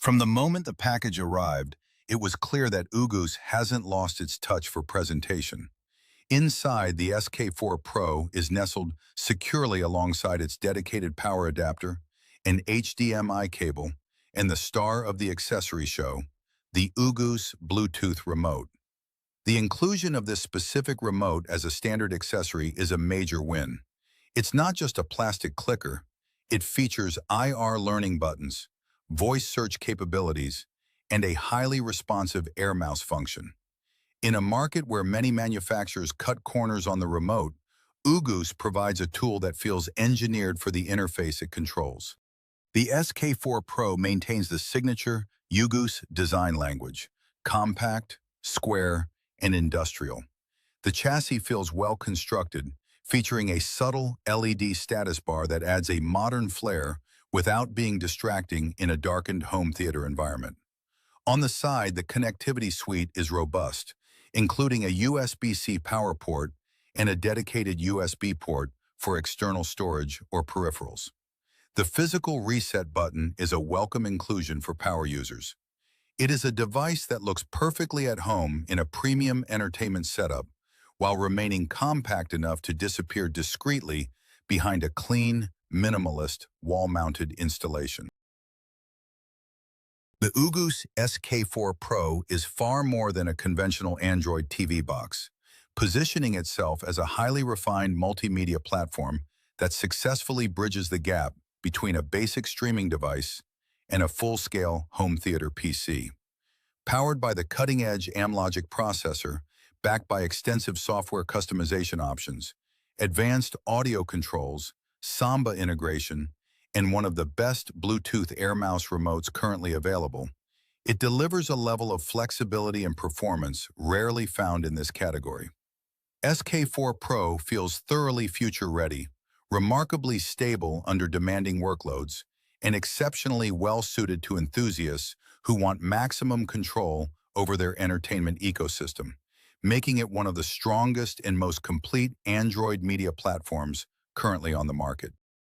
From the moment the package arrived, it was clear that UGOOS hasn't lost its touch for presentation. Inside, the SK4 Pro is nestled securely alongside its dedicated power adapter, an HDMI cable, and the star of the accessory show, the UGOOS Bluetooth remote. The inclusion of this specific remote as a standard accessory is a major win. It's not just a plastic clicker, it features IR learning buttons, voice search capabilities, and a highly responsive air mouse function. In a market where many manufacturers cut corners on the remote, UGOOS provides a tool that feels engineered for the interface it controls. The SK4 Pro maintains the signature UGOOS design language: compact, square, and industrial. The chassis feels well constructed, featuring a subtle LED status bar that adds a modern flair without being distracting in a darkened home theater environment. On the side, the connectivity suite is robust, including a USB-C power port and a dedicated USB port for external storage or peripherals. The physical reset button is a welcome inclusion for power users. It is a device that looks perfectly at home in a premium entertainment setup, while remaining compact enough to disappear discreetly behind a clean, minimalist, wall-mounted installation. The UGOOS SK4 Pro is far more than a conventional Android TV box, positioning itself as a highly refined multimedia platform that successfully bridges the gap between a basic streaming device and a full-scale home theater PC. Powered by the cutting-edge Amlogic processor, backed by extensive software customization options, advanced audio controls, Samba integration, and one of the best Bluetooth Air Mouse remotes currently available, it delivers a level of flexibility and performance rarely found in this category. SK4 Pro feels thoroughly future-ready, remarkably stable under demanding workloads, and exceptionally well-suited to enthusiasts who want maximum control over their entertainment ecosystem, making it one of the strongest and most complete Android media platforms currently on the market.